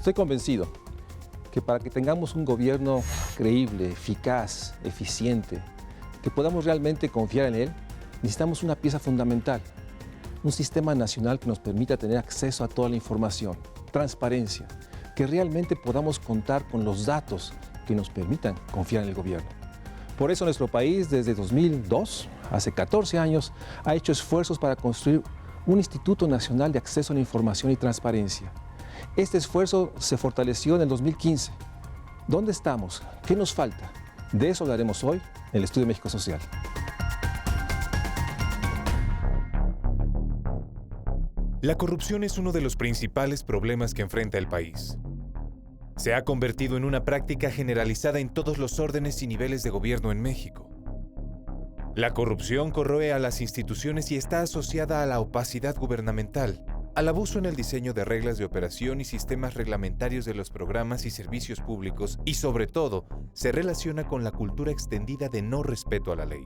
Estoy convencido que para que tengamos un gobierno creíble, eficaz, eficiente, que podamos realmente confiar en él, necesitamos una pieza fundamental, un sistema nacional que nos permita tener acceso a toda la información, transparencia, que realmente podamos contar con los datos que nos permitan confiar en el gobierno. Por eso nuestro país desde 2002, hace 14 años, ha hecho esfuerzos para construir un Instituto Nacional de Acceso a la Información y Transparencia. Este esfuerzo se fortaleció en el 2015. ¿Dónde estamos? ¿Qué nos falta? De eso hablaremos hoy en el Estudio México Social. La corrupción es uno de los principales problemas que enfrenta el país. Se ha convertido en una práctica generalizada en todos los órdenes y niveles de gobierno en México. La corrupción corroe a las instituciones y está asociada a la opacidad gubernamental, al abuso en el diseño de reglas de operación y sistemas reglamentarios de los programas y servicios públicos y, sobre todo, se relaciona con la cultura extendida de no respeto a la ley.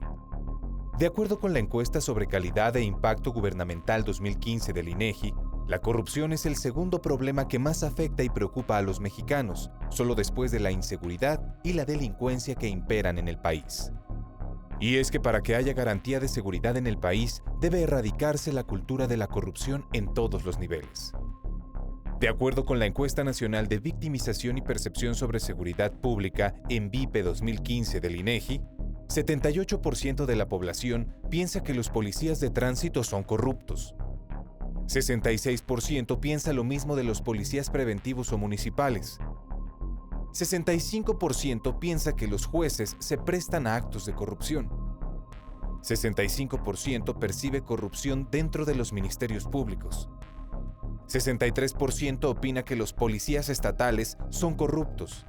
De acuerdo con la encuesta sobre calidad e impacto gubernamental 2015 del INEGI, la corrupción es el segundo problema que más afecta y preocupa a los mexicanos, solo después de la inseguridad y la delincuencia que imperan en el país. Y es que para que haya garantía de seguridad en el país, debe erradicarse la cultura de la corrupción en todos los niveles. De acuerdo con la Encuesta Nacional de Victimización y Percepción sobre Seguridad Pública, ENVIPE 2015 del INEGI, 78% de la población piensa que los policías de tránsito son corruptos. 66% piensa lo mismo de los policías preventivos o municipales. 65% piensa que los jueces se prestan a actos de corrupción. 65% percibe corrupción dentro de los ministerios públicos. 63% opina que los policías estatales son corruptos.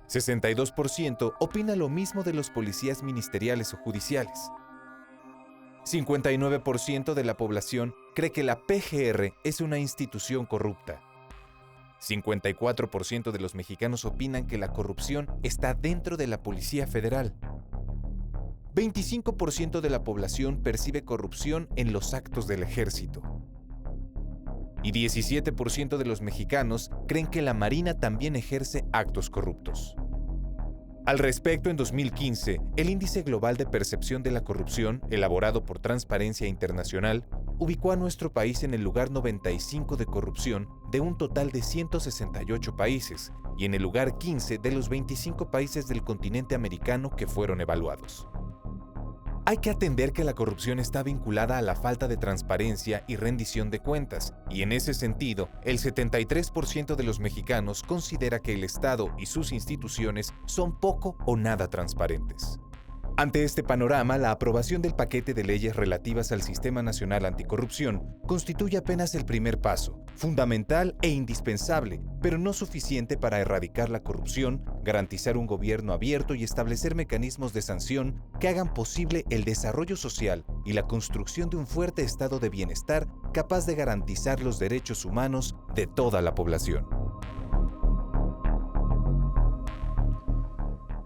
62% opina lo mismo de los policías ministeriales o judiciales. 59% de la población cree que la PGR es una institución corrupta. 54% de los mexicanos opinan que la corrupción está dentro de la Policía Federal. 25% de la población percibe corrupción en los actos del ejército. Y 17% de los mexicanos creen que la Marina también ejerce actos corruptos. Al respecto, en 2015, el Índice Global de Percepción de la Corrupción, elaborado por Transparencia Internacional, ubicó a nuestro país en el lugar 95 de corrupción de un total de 168 países y en el lugar 15 de los 25 países del continente americano que fueron evaluados. Hay que atender que la corrupción está vinculada a la falta de transparencia y rendición de cuentas, y en ese sentido, el 73% de los mexicanos considera que el Estado y sus instituciones son poco o nada transparentes. Ante este panorama, la aprobación del paquete de leyes relativas al Sistema Nacional Anticorrupción constituye apenas el primer paso, fundamental e indispensable, pero no suficiente para erradicar la corrupción, garantizar un gobierno abierto y establecer mecanismos de sanción que hagan posible el desarrollo social y la construcción de un fuerte estado de bienestar capaz de garantizar los derechos humanos de toda la población.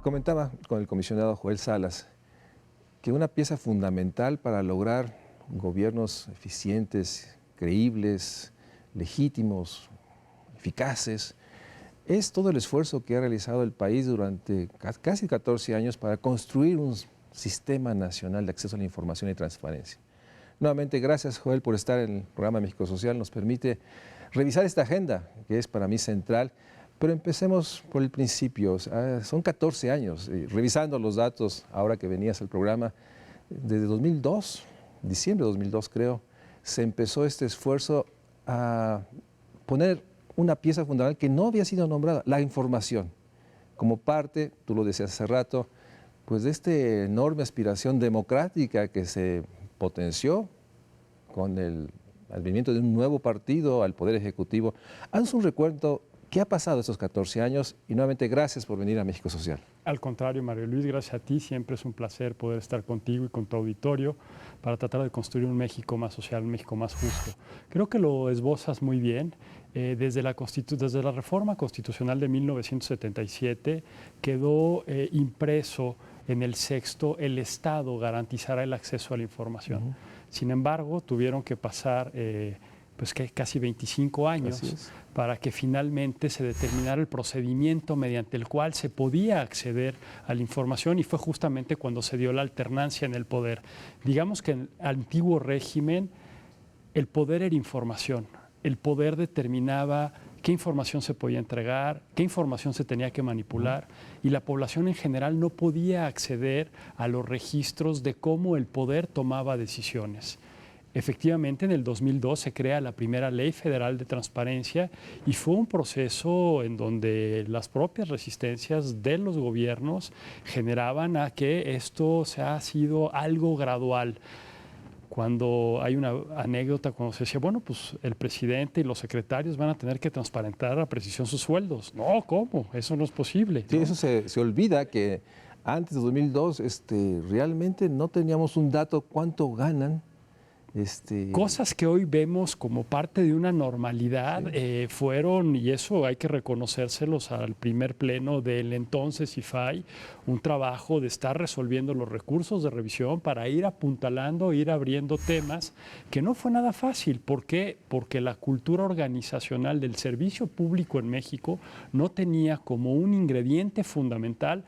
Comentaba con el comisionado Joel Salas que una pieza fundamental para lograr gobiernos eficientes, creíbles, legítimos, eficaces, es todo el esfuerzo que ha realizado el país durante casi 14 años para construir un sistema nacional de acceso a la información y transparencia. Nuevamente, gracias Joel por estar en el programa México Social, nos permite revisar esta agenda que es para mí central. Pero empecemos por el principio, son 14 años, revisando los datos ahora que venías al programa, desde 2002, diciembre de 2002 creo, se empezó este esfuerzo a poner una pieza fundamental que no había sido nombrada, la información, como parte, tú lo decías hace rato, pues de esta enorme aspiración democrática que se potenció con el advenimiento de un nuevo partido al Poder Ejecutivo. Haz un recuento. ¿Qué ha pasado estos 14 años? Y nuevamente, gracias por venir a México Social. Al contrario, Mario Luis, gracias a ti. Siempre es un placer poder estar contigo y con tu auditorio para tratar de construir un México más social, un México más justo. Creo que lo esbozas muy bien. Desde la reforma constitucional de 1977 quedó impreso en el sexto, el Estado garantizará el acceso a la información. Sin embargo, tuvieron que pasar pues que casi 25 años para que finalmente se determinara el procedimiento mediante el cual se podía acceder a la información, y fue justamente cuando se dio la alternancia en el poder. Digamos que en el antiguo régimen el poder era información, el poder determinaba qué información se podía entregar, qué información se tenía que manipular, y la población en general no podía acceder a los registros de cómo el poder tomaba decisiones. Efectivamente, en el 2002 se crea la primera Ley Federal de Transparencia, y fue un proceso en donde las propias resistencias de los gobiernos generaban a que esto se ha sido algo gradual. Cuando hay una anécdota cuando se decía, bueno, pues el presidente y los secretarios van a tener que transparentar a precisión sus sueldos. No, ¿cómo? Eso no es posible, Sí, ¿no? eso se olvida que antes de 2002 realmente no teníamos un dato cuánto ganan. Cosas que hoy vemos como parte de una normalidad fueron, y eso hay que reconocérselos al primer pleno del entonces IFAI, un trabajo de estar resolviendo los recursos de revisión para ir apuntalando, ir abriendo temas, que no fue nada fácil. ¿Por qué? Porque la cultura organizacional del servicio público en México no tenía como un ingrediente fundamental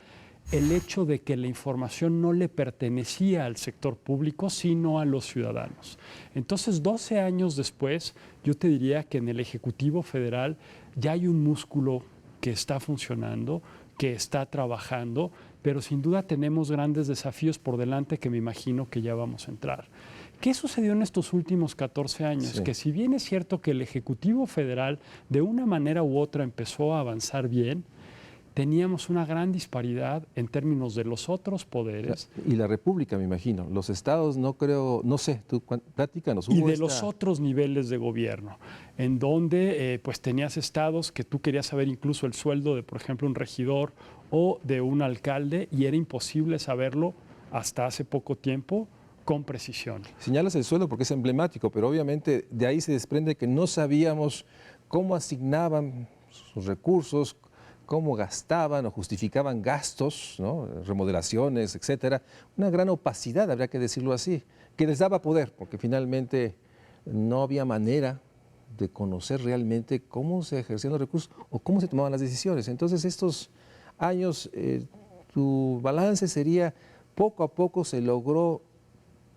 el hecho de que la información no le pertenecía al sector público, sino a los ciudadanos. Entonces, 12 años después, yo te diría que en el Ejecutivo Federal ya hay un músculo que está funcionando, que está trabajando, pero sin duda tenemos grandes desafíos por delante que me imagino que ya vamos a entrar. ¿Qué sucedió en estos últimos 14 años? Sí. Que si bien es cierto que el Ejecutivo Federal de una manera u otra empezó a avanzar bien, teníamos una gran disparidad en términos de los otros poderes. Y la República, me imagino. Los estados no creo, no sé, tú platícanos. Y de los otros niveles de gobierno, en donde pues tenías estados que tú querías saber incluso el sueldo de, por ejemplo, un regidor o de un alcalde, y era imposible saberlo hasta hace poco tiempo con precisión. Señalas el sueldo porque es emblemático, pero obviamente de ahí se desprende que no sabíamos cómo asignaban sus recursos, cómo gastaban o justificaban gastos, ¿no? Remodelaciones, etcétera. Una gran opacidad, habría que decirlo así, que les daba poder, porque finalmente no había manera de conocer realmente cómo se ejercían los recursos o cómo se tomaban las decisiones. Entonces, estos años, tu balance sería, poco a poco se logró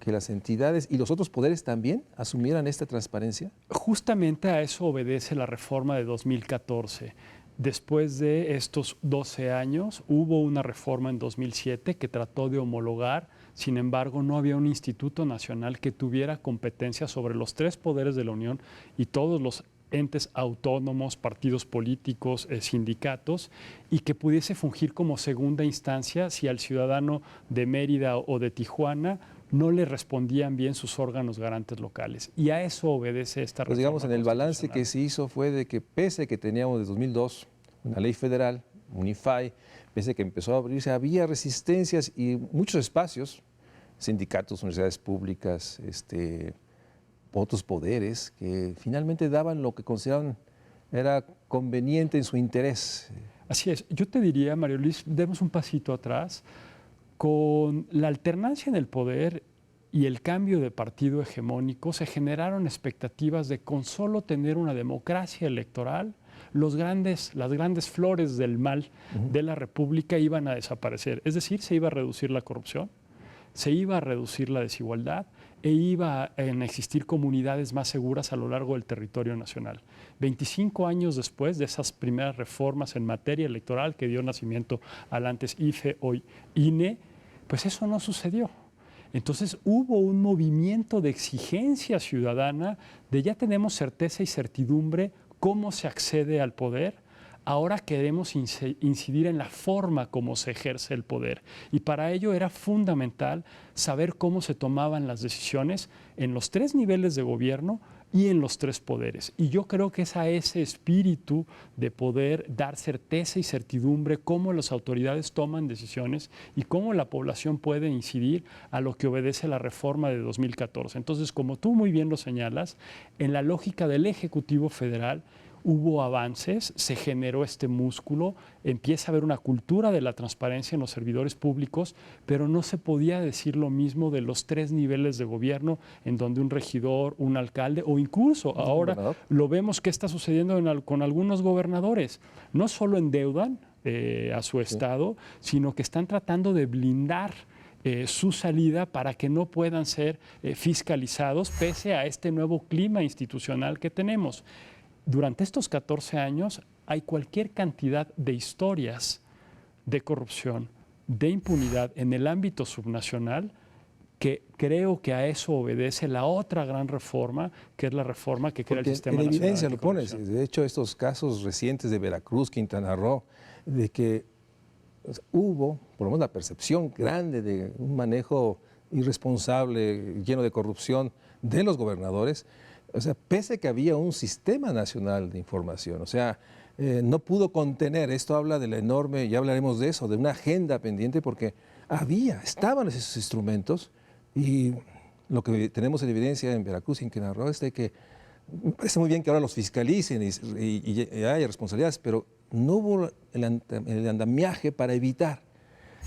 que las entidades y los otros poderes también asumieran esta transparencia. Justamente a eso obedece la reforma de 2014. Después de estos 12 años, hubo una reforma en 2007 que trató de homologar. Sin embargo, no había un instituto nacional que tuviera competencia sobre los tres poderes de la Unión y todos los entes autónomos, partidos políticos, sindicatos, y que pudiese fungir como segunda instancia si al ciudadano de Mérida o de Tijuana no le respondían bien sus órganos garantes locales. Y a eso obedece esta reforma. Pues digamos, en el balance que se hizo fue de que pese a que teníamos desde 2002 una ley federal, un IFAI, pese a que empezó a abrirse, había resistencias y muchos espacios, sindicatos, universidades públicas, otros poderes que finalmente daban lo que consideraban era conveniente en su interés. Así es. Yo te diría, Mario Luis, demos un pasito atrás. Con la alternancia en el poder y el cambio de partido hegemónico, se generaron expectativas de con solo tener una democracia electoral, las grandes flores del mal de la República iban a desaparecer. Es decir, se iba a reducir la corrupción, se iba a reducir la desigualdad e iba a existir comunidades más seguras a lo largo del territorio nacional. 25 años después de esas primeras reformas en materia electoral que dio nacimiento al antes IFE, hoy INE, pues eso no sucedió. Entonces hubo un movimiento de exigencia ciudadana de ya tenemos certeza y certidumbre cómo se accede al poder. Ahora queremos incidir en la forma como se ejerce el poder, y para ello era fundamental saber cómo se tomaban las decisiones en los tres niveles de gobierno y en los tres poderes. Y yo creo que es a ese espíritu de poder dar certeza y certidumbre cómo las autoridades toman decisiones y cómo la población puede incidir a lo que obedece la reforma de 2014. Entonces, como tú muy bien lo señalas, en la lógica del Ejecutivo Federal, hubo avances, se generó este músculo, empieza a haber una cultura de la transparencia en los servidores públicos, pero no se podía decir lo mismo de los 3 niveles de gobierno, en donde un regidor, un alcalde o incluso ahora lo vemos que está sucediendo con algunos gobernadores. No solo endeudan a su estado, sino que están tratando de blindar su salida para que no puedan ser fiscalizados pese a este nuevo clima institucional que tenemos. Durante estos 14 años hay cualquier cantidad de historias de corrupción, de impunidad en el ámbito subnacional, que creo que a eso obedece la otra gran reforma, que es la reforma que crea el Sistema Nacional en evidencia lo Anticorrupción. pones. De hecho, estos casos recientes de Veracruz, Quintana Roo, de que hubo, por lo menos la percepción grande de un manejo irresponsable, lleno de corrupción de los gobernadores, o sea, pese a que había un sistema nacional de información, o sea, no pudo contener, esto habla de la enorme, ya hablaremos de eso, de una agenda pendiente, porque estaban esos instrumentos, y lo que tenemos en evidencia en Veracruz y en Quintana Roo es de que me parece muy bien que ahora los fiscalicen y haya responsabilidades, pero no hubo el andamiaje para evitar.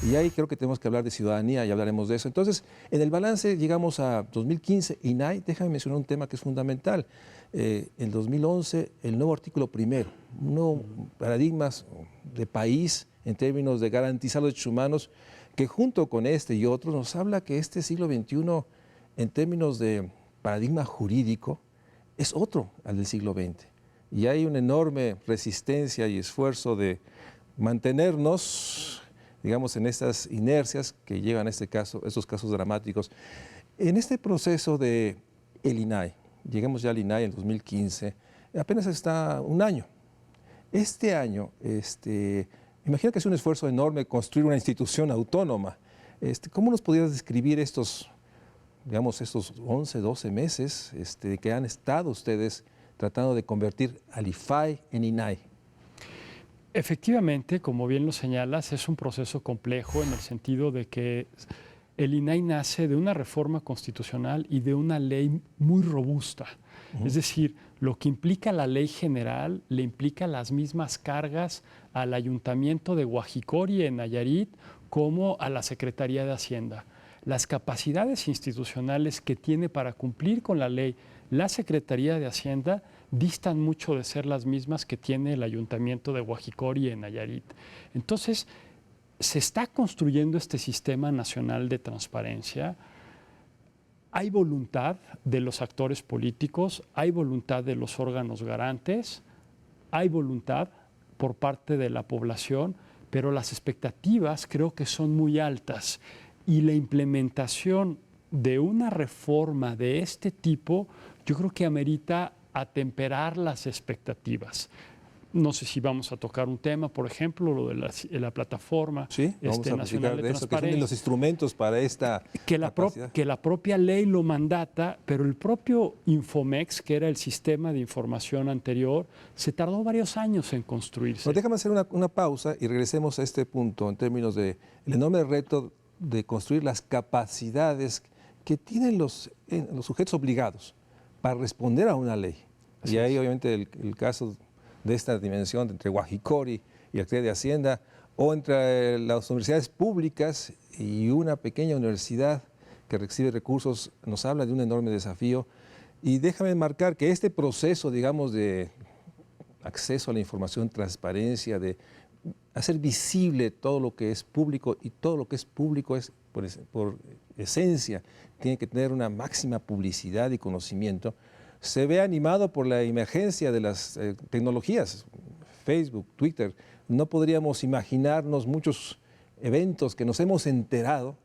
Y ahí creo que tenemos que hablar de ciudadanía y hablaremos de eso. Entonces, en el balance llegamos a 2015, INAI, déjame mencionar un tema que es fundamental. En 2011, el nuevo artículo primero, un nuevo paradigmas de país en términos de garantizar los derechos humanos, que junto con este y otros nos habla que este siglo XXI, en términos de paradigma jurídico, es otro al del siglo XX. Y hay una enorme resistencia y esfuerzo de mantenernos, digamos, en estas inercias que llevan a estos casos dramáticos. En este proceso de el INAI, llegamos ya al INAI en 2015, apenas está un año. Este año, imagino que es un esfuerzo enorme construir una institución autónoma. ¿Cómo nos podrías describir estos 11, 12 meses que han estado ustedes tratando de convertir al IFAI en INAI? Efectivamente, como bien lo señalas, es un proceso complejo en el sentido de que el INAI nace de una reforma constitucional y de una ley muy robusta. Es decir, lo que implica la ley general le implica las mismas cargas al Ayuntamiento de Guajicori en Nayarit como a la Secretaría de Hacienda. Las capacidades institucionales que tiene para cumplir con la ley la Secretaría de Hacienda distan mucho de ser las mismas que tiene el Ayuntamiento de Guajicori en Nayarit. Entonces, se está construyendo este sistema nacional de transparencia. Hay voluntad de los actores políticos, hay voluntad de los órganos garantes, hay voluntad por parte de la población, pero las expectativas creo que son muy altas y la implementación de una reforma de este tipo yo creo que amerita atemperar las expectativas. No sé si vamos a tocar un tema, por ejemplo, lo de la plataforma nacional de eso, que son los instrumentos para esta que la propia ley lo mandata, pero el propio Infomex, que era el sistema de información anterior, se tardó varios años en construirse. Pero déjame hacer una pausa y regresemos a este punto en términos del enorme reto de construir las capacidades que tienen los sujetos obligados para responder a una ley. Y ahí obviamente el caso de esta dimensión entre Guajicori y la Secretaría de Hacienda, o entre las universidades públicas y una pequeña universidad que recibe recursos, nos habla de un enorme desafío. Y déjame marcar que este proceso, digamos, de acceso a la información, transparencia, de hacer visible todo lo que es público, y todo lo que es público es, por esencia, tiene que tener una máxima publicidad y conocimiento, se ve animado por la emergencia de las tecnologías, Facebook, Twitter. No podríamos imaginarnos muchos eventos que nos hemos enterado,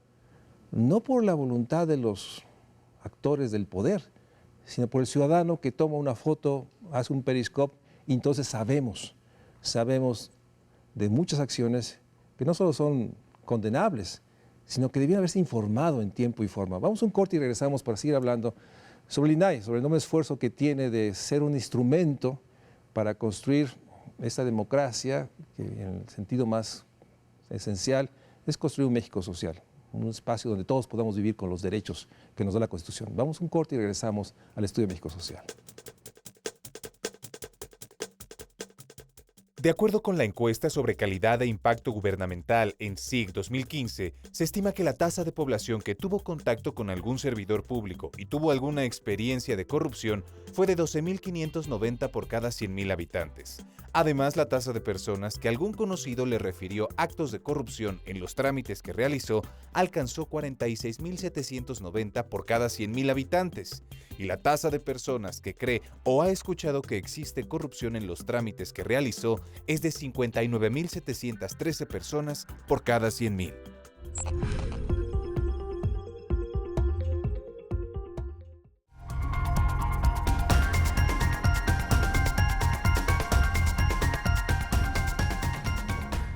no por la voluntad de los actores del poder, sino por el ciudadano que toma una foto, hace un periscope, y entonces sabemos de muchas acciones que no solo son condenables, sino que debían haberse informado en tiempo y forma. Vamos a un corte y regresamos para seguir hablando sobre el INAI, sobre el enorme esfuerzo que tiene de ser un instrumento para construir esta democracia, que en el sentido más esencial es construir un México social, un espacio donde todos podamos vivir con los derechos que nos da la Constitución. Vamos a un corte y regresamos al Estudio México Social. De acuerdo con la encuesta sobre calidad e impacto gubernamental en SIG 2015, se estima que la tasa de población que tuvo contacto con algún servidor público y tuvo alguna experiencia de corrupción fue de 12.590 por cada 100.000 habitantes. Además, la tasa de personas que algún conocido le refirió actos de corrupción en los trámites que realizó alcanzó 46.790 por cada 100.000 habitantes. Y la tasa de personas que cree o ha escuchado que existe corrupción en los trámites que realizó es de 59.713 personas por cada 100.000.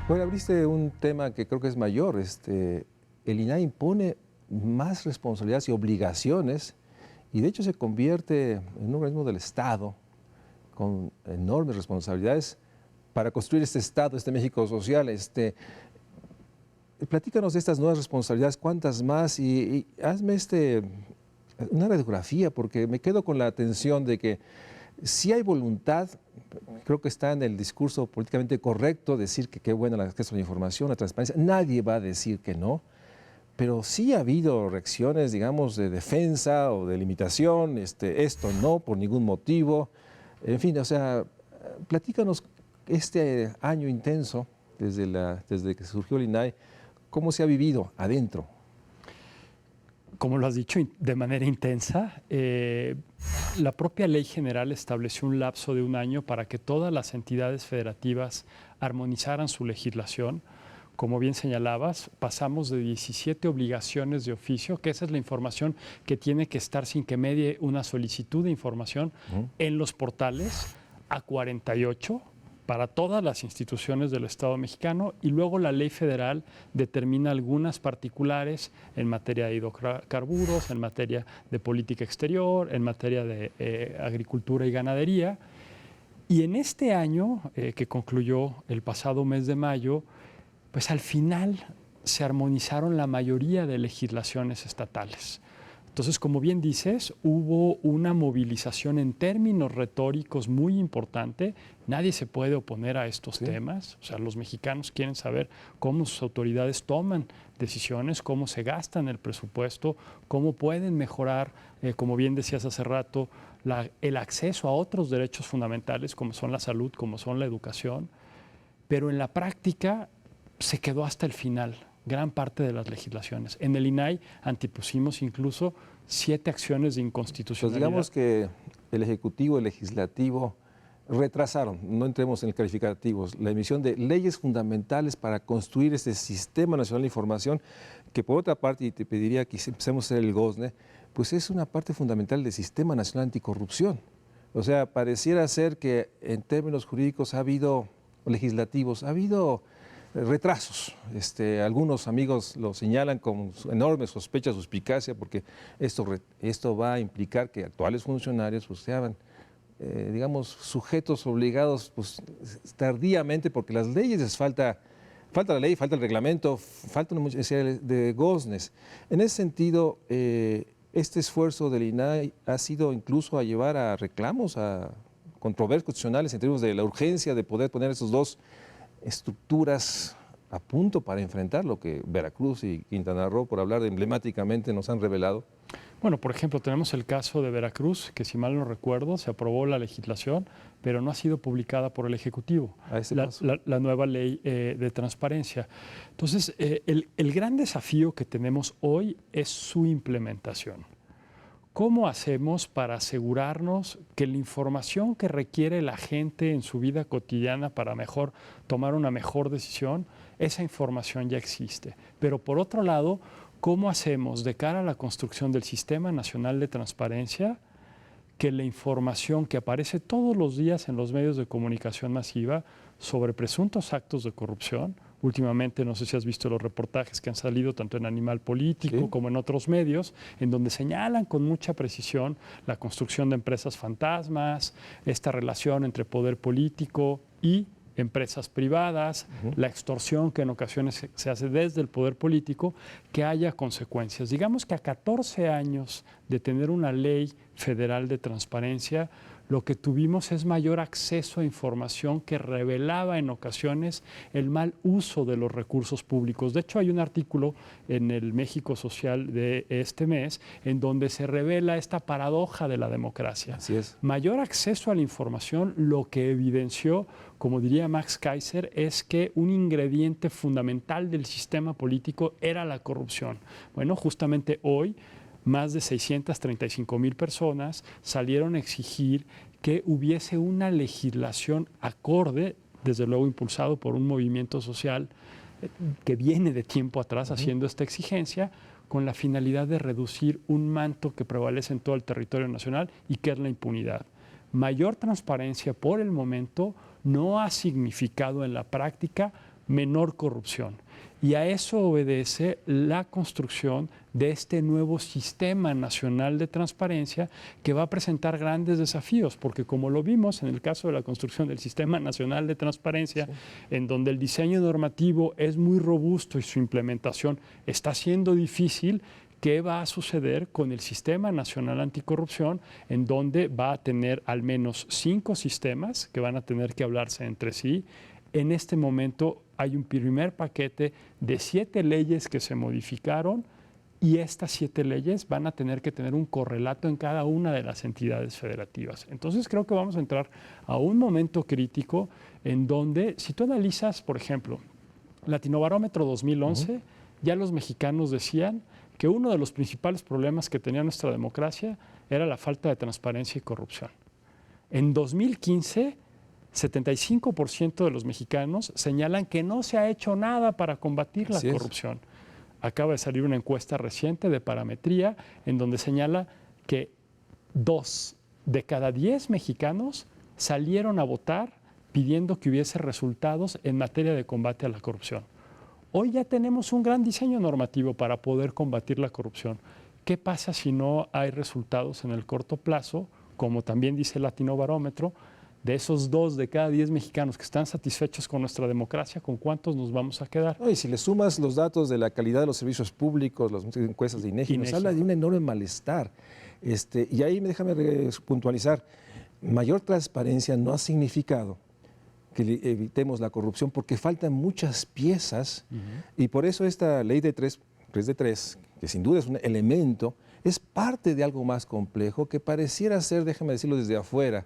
Bueno, abriste un tema que creo que es mayor. El INAI impone más responsabilidades y obligaciones y de hecho se convierte en un organismo del Estado con enormes responsabilidades para construir este Estado, este México social. Platícanos de estas nuevas responsabilidades, cuántas más, y hazme una radiografía, porque me quedo con la atención de que si hay voluntad, creo que está en el discurso políticamente correcto decir que qué bueno el acceso a la información, la transparencia, nadie va a decir que no, pero sí ha habido reacciones, digamos, de defensa o de limitación, esto no, por ningún motivo, en fin, o sea, platícanos este año intenso, desde que surgió el INAI, ¿cómo se ha vivido adentro? Como lo has dicho, de manera intensa, la propia Ley General estableció un lapso de un año para que todas las entidades federativas armonizaran su legislación. Como bien señalabas, pasamos de 17 obligaciones de oficio, que esa es la información que tiene que estar sin que medie una solicitud de información en los portales, a 48 para todas las instituciones del Estado mexicano, y luego la ley federal determina algunas particulares en materia de hidrocarburos, en materia de política exterior, en materia de agricultura y ganadería. Y en este año, que concluyó el pasado mes de mayo, pues al final se armonizaron la mayoría de legislaciones estatales. Entonces, como bien dices, hubo una movilización en términos retóricos muy importante. Nadie se puede oponer a estos temas. O sea, los mexicanos quieren saber cómo sus autoridades toman decisiones, cómo se gastan el presupuesto, cómo pueden mejorar, como bien decías hace rato, el acceso a otros derechos fundamentales, como son la salud, como son la educación. Pero en la práctica se quedó hasta el final gran parte de las legislaciones. En el INAI antepusimos incluso 7 acciones de inconstitucionalidad. Pues digamos que el Ejecutivo, el Legislativo retrasaron, no entremos en el calificativo, la emisión de leyes fundamentales para construir este Sistema Nacional de Información, que por otra parte, y te pediría que empecemos a hacer el GOSNE, pues es una parte fundamental del Sistema Nacional Anticorrupción. O sea, pareciera ser que en términos jurídicos legislativos, ha habido retrasos. Algunos amigos lo señalan con enorme sospecha, suspicacia, porque esto va a implicar que actuales funcionarios pues, sean, digamos, sujetos obligados pues, tardíamente, porque las leyes falta la ley, falta el reglamento, falta una mucha de goznes. En ese sentido, este esfuerzo del INAI ha sido incluso a llevar a reclamos, a controversias constitucionales en términos de la urgencia de poder poner esos dos estructuras a punto para enfrentar lo que Veracruz y Quintana Roo, por hablar emblemáticamente, nos han revelado. Bueno, por ejemplo, tenemos el caso de Veracruz, que si mal no recuerdo, se aprobó la legislación, pero no ha sido publicada por el Ejecutivo, la nueva ley de transparencia. Entonces, el gran desafío que tenemos hoy es su implementación. ¿Cómo hacemos para asegurarnos que la información que requiere la gente en su vida cotidiana para tomar una mejor decisión, esa información ya existe? Pero por otro lado, ¿cómo hacemos de cara a la construcción del Sistema Nacional de Transparencia que la información que aparece todos los días en los medios de comunicación masiva sobre presuntos actos de corrupción? Últimamente, no sé si has visto los reportajes que han salido tanto en Animal Político como en otros medios, en donde señalan con mucha precisión la construcción de empresas fantasmas, esta relación entre poder político y empresas privadas, la extorsión que en ocasiones se hace desde el poder político, que haya consecuencias. Digamos que a 14 años de tener una ley federal de transparencia, lo que tuvimos es mayor acceso a información que revelaba en ocasiones el mal uso de los recursos públicos. De hecho, hay un artículo en el México Social de este mes en donde se revela esta paradoja de la democracia. Así es. Mayor acceso a la información, lo que evidenció, como diría Max Kaiser, es que un ingrediente fundamental del sistema político era la corrupción. Bueno, justamente hoy más de 635,000 personas salieron a exigir que hubiese una legislación acorde, desde luego impulsado por un movimiento social que viene de tiempo atrás haciendo esta exigencia, con la finalidad de reducir un manto que prevalece en todo el territorio nacional y que es la impunidad. Mayor transparencia por el momento no ha significado en la práctica menor corrupción. Y a eso obedece la construcción de este nuevo Sistema Nacional de Transparencia que va a presentar grandes desafíos, porque como lo vimos en el caso de la construcción del Sistema Nacional de Transparencia, en donde el diseño normativo es muy robusto y su implementación está siendo difícil, ¿qué va a suceder con el Sistema Nacional Anticorrupción, en donde va a tener al menos 5 sistemas que van a tener que hablarse entre sí? En este momento hay un primer paquete de 7 leyes que se modificaron y estas 7 leyes van a tener que tener un correlato en cada una de las entidades federativas. Entonces creo que vamos a entrar a un momento crítico en donde, si tú analizas, por ejemplo, Latinobarómetro 2011, ya los mexicanos decían que uno de los principales problemas que tenía nuestra democracia era la falta de transparencia y corrupción. En 2015, 75% de los mexicanos señalan que no se ha hecho nada para combatir la corrupción. Acaba de salir una encuesta reciente de Parametría en donde señala que 2 de cada 10 mexicanos salieron a votar pidiendo que hubiese resultados en materia de combate a la corrupción. Hoy ya tenemos un gran diseño normativo para poder combatir la corrupción. ¿Qué pasa si no hay resultados en el corto plazo? Como también dice el Latinobarómetro, de esos 2 de cada 10 mexicanos que están satisfechos con nuestra democracia, ¿con cuántos nos vamos a quedar? Y si le sumas los datos de la calidad de los servicios públicos, las encuestas de INEGI, nos habla de un enorme malestar. Y ahí déjame puntualizar, mayor transparencia no ha significado que evitemos la corrupción porque faltan muchas piezas y por eso esta ley de 3 de 3, que sin duda es un elemento, es parte de algo más complejo que pareciera ser, déjame decirlo desde afuera,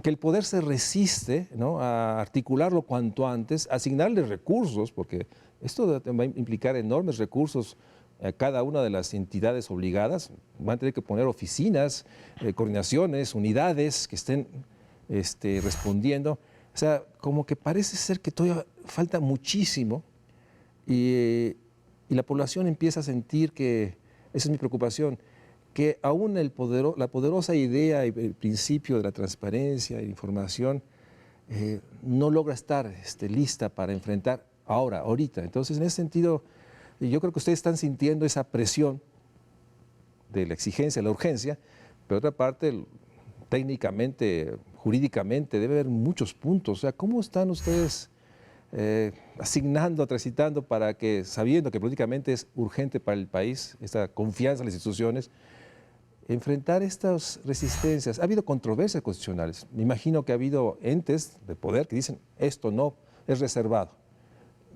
que el poder se resiste, ¿no?, a articularlo cuanto antes, a asignarle recursos, porque esto va a implicar enormes recursos a cada una de las entidades obligadas. Van a tener que poner oficinas, coordinaciones, unidades que estén respondiendo. O sea, como que parece ser que todavía falta muchísimo y la población empieza a sentir que, esa es mi preocupación, que aún la poderosa idea y el principio de la transparencia y la información no logra estar lista para enfrentar ahorita. Entonces, en ese sentido, yo creo que ustedes están sintiendo esa presión de la exigencia, la urgencia, pero otra parte, técnicamente, jurídicamente, debe haber muchos puntos. O sea, ¿cómo están ustedes asignando, transitando para que, sabiendo que políticamente es urgente para el país, esta confianza en las instituciones, enfrentar estas resistencias? Ha habido controversias constitucionales. Me imagino que ha habido entes de poder que dicen esto no es reservado.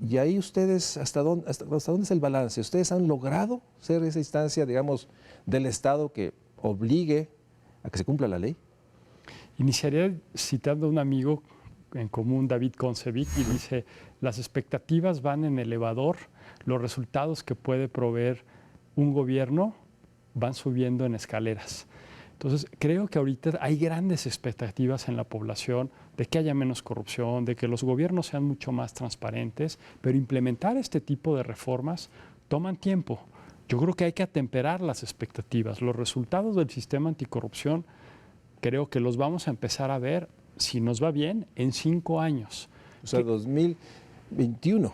Y ahí ustedes, ¿hasta dónde es el balance? ¿Ustedes han logrado ser esa instancia, digamos, del Estado que obligue a que se cumpla la ley? Iniciaría citando a un amigo en común, David Concevic, y dice, las expectativas van en elevador, los resultados que puede proveer un gobierno van subiendo en escaleras. Entonces, creo que ahorita hay grandes expectativas en la población de que haya menos corrupción, de que los gobiernos sean mucho más transparentes, pero implementar este tipo de reformas toman tiempo. Yo creo que hay que atemperar las expectativas. Los resultados del sistema anticorrupción creo que los vamos a empezar a ver, si nos va bien, en 5 años. O sea, 2021.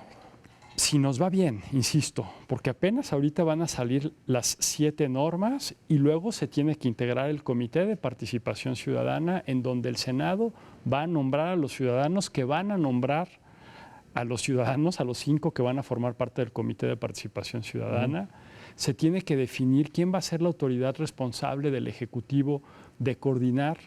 Si nos va bien, insisto, porque apenas ahorita van a salir las 7 normas y luego se tiene que integrar el Comité de Participación Ciudadana, en donde el Senado va a nombrar a los ciudadanos que van a nombrar a los ciudadanos, a los 5 que van a formar parte del Comité de Participación Ciudadana. Se tiene que definir quién va a ser la autoridad responsable del Ejecutivo de coordinar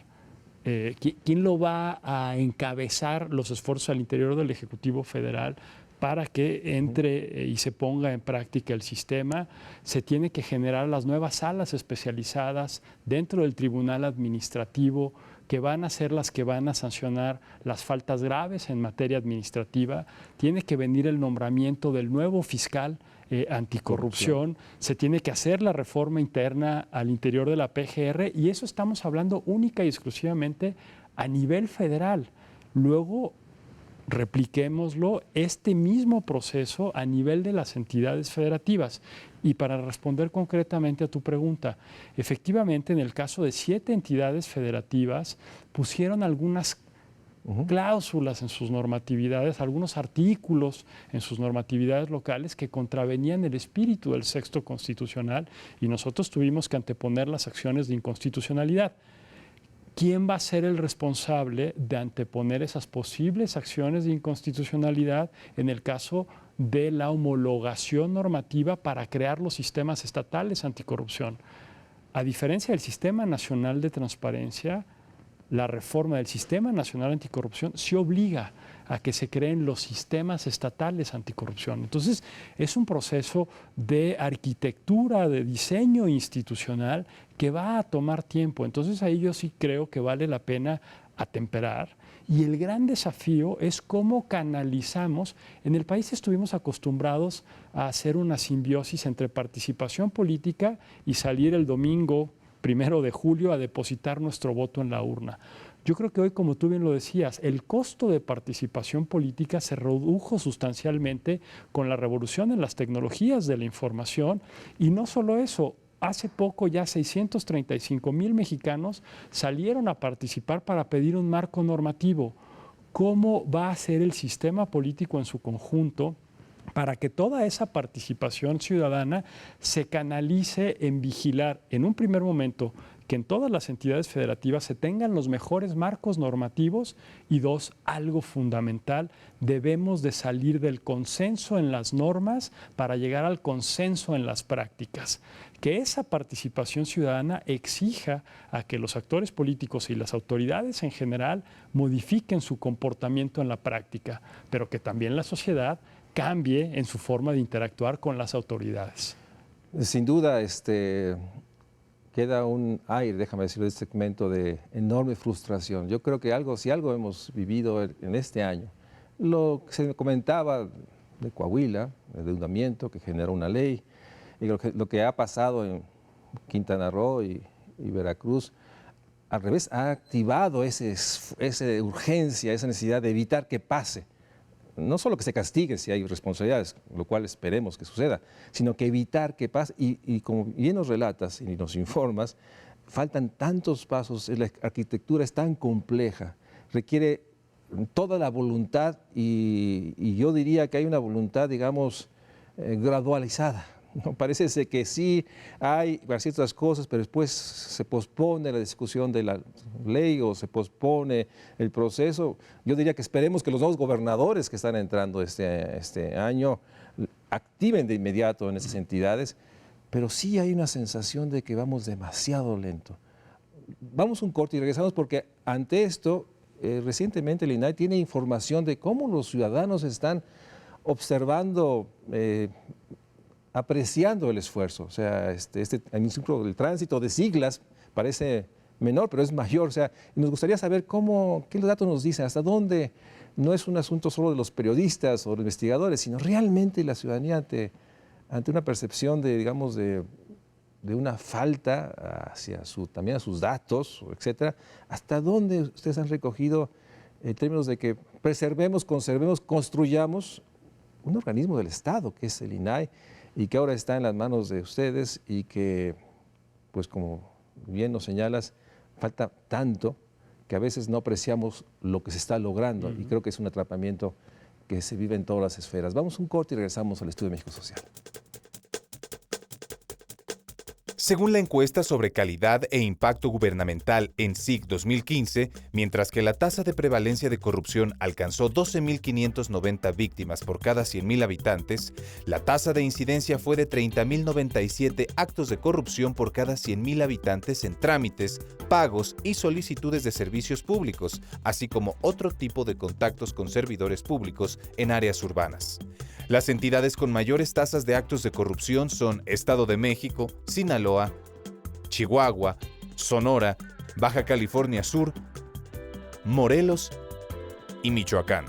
¿Quién lo va a encabezar los esfuerzos al interior del Ejecutivo Federal para que entre y se ponga en práctica el sistema? Se tiene que generar las nuevas salas especializadas dentro del Tribunal Administrativo que van a ser las que van a sancionar las faltas graves en materia administrativa. Tiene que venir el nombramiento del nuevo fiscal anticorrupción, se tiene que hacer la reforma interna al interior de la PGR, y eso estamos hablando única y exclusivamente a nivel federal. Luego repliquémoslo, este mismo proceso a nivel de las entidades federativas. Y para responder concretamente a tu pregunta, efectivamente en el caso de 7 entidades federativas pusieron algunas cláusulas en sus normatividades, algunos artículos en sus normatividades locales que contravenían el espíritu del sexto constitucional, y nosotros tuvimos que anteponer las acciones de inconstitucionalidad. ¿Quién va a ser el responsable de anteponer esas posibles acciones de inconstitucionalidad en el caso de la homologación normativa para crear los sistemas estatales anticorrupción? A diferencia del Sistema Nacional de Transparencia, la reforma del Sistema Nacional Anticorrupción sí obliga a que se creen los sistemas estatales anticorrupción. Entonces, es un proceso de arquitectura, de diseño institucional que va a tomar tiempo. Entonces, ahí yo sí creo que vale la pena atemperar. Y el gran desafío es cómo canalizamos. En el país estuvimos acostumbrados a hacer una simbiosis entre participación política y salir el domingo 1 de julio a depositar nuestro voto en la urna. Yo creo que hoy, como tú bien lo decías, el costo de participación política se redujo sustancialmente con la revolución en las tecnologías de la información, y no solo eso. Hace poco ya 635,000 mexicanos salieron a participar para pedir un marco normativo. ¿Cómo va a ser el sistema político en su conjunto para que toda esa participación ciudadana se canalice en vigilar, en un primer momento, que en todas las entidades federativas se tengan los mejores marcos normativos, y 2, algo fundamental, debemos de salir del consenso en las normas para llegar al consenso en las prácticas? Que esa participación ciudadana exija a que los actores políticos y las autoridades en general modifiquen su comportamiento en la práctica, pero que también la sociedad cambie en su forma de interactuar con las autoridades. Sin duda, queda un aire, déjame decirlo, de este segmento de enorme frustración. Yo creo que si algo hemos vivido en este año, lo que se comentaba de Coahuila, el endeudamiento que generó una ley, y lo que ha pasado en Quintana Roo y Veracruz, al revés, ha activado esa urgencia, esa necesidad de evitar que pase. No solo que se castigue si hay responsabilidades, lo cual esperemos que suceda, sino que evitar que pase. Y como bien nos relatas y nos informas, faltan tantos pasos, la arquitectura es tan compleja, requiere toda la voluntad, y yo diría que hay una voluntad, digamos, gradualizada. ¿No? Parece que sí hay para ciertas cosas, pero después se pospone la discusión de la ley o se pospone el proceso. Yo diría que esperemos que los nuevos gobernadores que están entrando este año activen de inmediato en esas entidades, pero sí hay una sensación de que vamos demasiado lento. Vamos un corte y regresamos, porque ante esto, recientemente el INAI tiene información de cómo los ciudadanos están observando, apreciando el esfuerzo. O sea, el tránsito de siglas parece menor, pero es mayor. O sea, y nos gustaría saber qué los datos nos dicen, hasta dónde no es un asunto solo de los periodistas o los investigadores, sino realmente la ciudadanía ante una percepción de, digamos, de una falta también a sus datos, etcétera. ¿Hasta dónde ustedes han recogido en términos de que preservemos, conservemos, construyamos un organismo del Estado, que es el INAI, y que ahora está en las manos de ustedes, y que, pues como bien nos señalas, falta tanto que a veces no apreciamos lo que se está logrando, y creo que es un atrapamiento que se vive en todas las esferas. Vamos a un corte y regresamos al Estudio de México Social. Según la encuesta sobre calidad e impacto gubernamental en SIC 2015, mientras que la tasa de prevalencia de corrupción alcanzó 12.590 víctimas por cada 100.000 habitantes, la tasa de incidencia fue de 30.097 actos de corrupción por cada 100.000 habitantes en trámites, pagos y solicitudes de servicios públicos, así como otro tipo de contactos con servidores públicos en áreas urbanas. Las entidades con mayores tasas de actos de corrupción son Estado de México, Sinaloa, Chihuahua, Sonora, Baja California Sur, Morelos y Michoacán.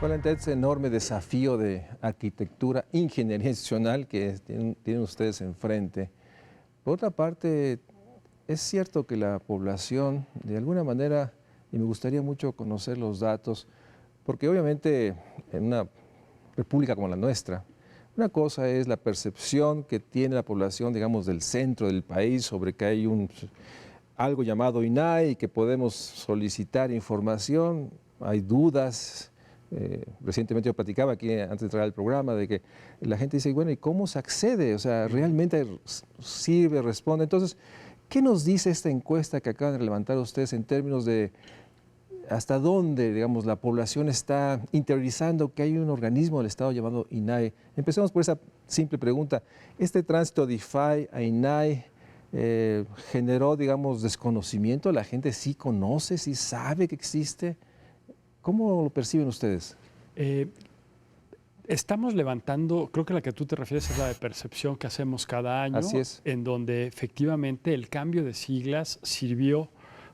Ante ese enorme desafío de arquitectura, ingeniería institucional que tienen ustedes enfrente, por otra parte, es cierto que la población, de alguna manera, y me gustaría mucho conocer los datos, porque obviamente en una república como la nuestra, una cosa es la percepción que tiene la población, digamos, del centro del país sobre que hay algo llamado INAI y que podemos solicitar información, hay dudas. Recientemente yo platicaba aquí antes de entrar al programa de que la gente dice, bueno, ¿y cómo se accede? O sea, ¿realmente sirve, responde? Entonces, ¿qué nos dice esta encuesta que acaban de levantar ustedes en términos de hasta dónde, digamos, la población está interiorizando que hay un organismo del Estado llamado INAI? Empecemos por esa simple pregunta. ¿Este tránsito de IFAI a INAI generó, digamos, desconocimiento? ¿La gente sí conoce, sí sabe que existe? ¿Cómo lo perciben ustedes? Estamos levantando, creo que la que tú te refieres es la de percepción que hacemos cada año, Así es. en donde efectivamente el cambio de siglas sirvió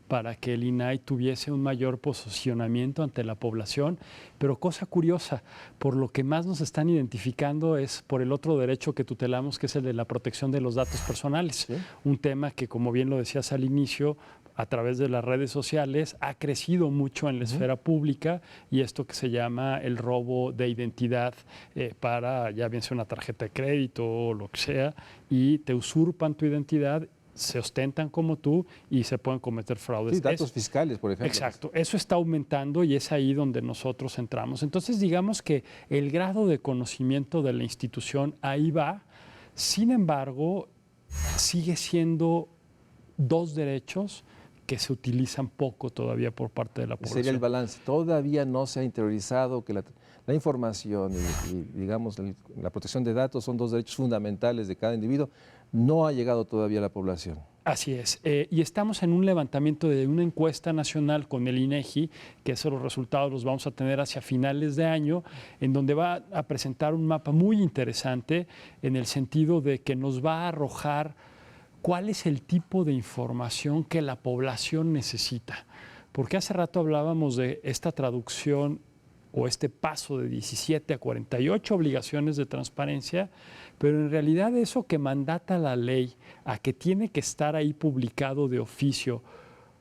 para que el INAI tuviese un mayor posicionamiento ante la población, pero cosa curiosa, por lo que más nos están identificando es por el otro derecho que tutelamos, que es el de la protección de los datos personales, ¿sí? Un tema que, como bien lo decías al inicio, a través de las redes sociales ha crecido mucho en la esfera pública, y esto que se llama el robo de identidad para, ya bien sea una tarjeta de crédito o lo que sea, y te usurpan tu identidad, se ostentan como tú y se pueden cometer fraudes. Sí, datos fiscales, por ejemplo. Exacto, eso está aumentando y es ahí donde nosotros entramos. Entonces, digamos que el grado de conocimiento de la institución ahí va, sin embargo, sigue siendo dos derechos que se utilizan poco todavía por parte de la población. Sería el balance. Todavía no se ha interiorizado que la información y digamos, la protección de datos son dos derechos fundamentales de cada individuo. No ha llegado todavía a la población. Así es. Y estamos en un levantamiento de una encuesta nacional con el INEGI, que esos los resultados los vamos a tener hacia finales de año, en donde va a presentar un mapa muy interesante en el sentido de que nos va a arrojar cuál es el tipo de información que la población necesita. Porque hace rato hablábamos de esta traducción o este paso de 17 a 48 obligaciones de transparencia, pero en realidad eso que mandata la ley a que tiene que estar ahí publicado de oficio,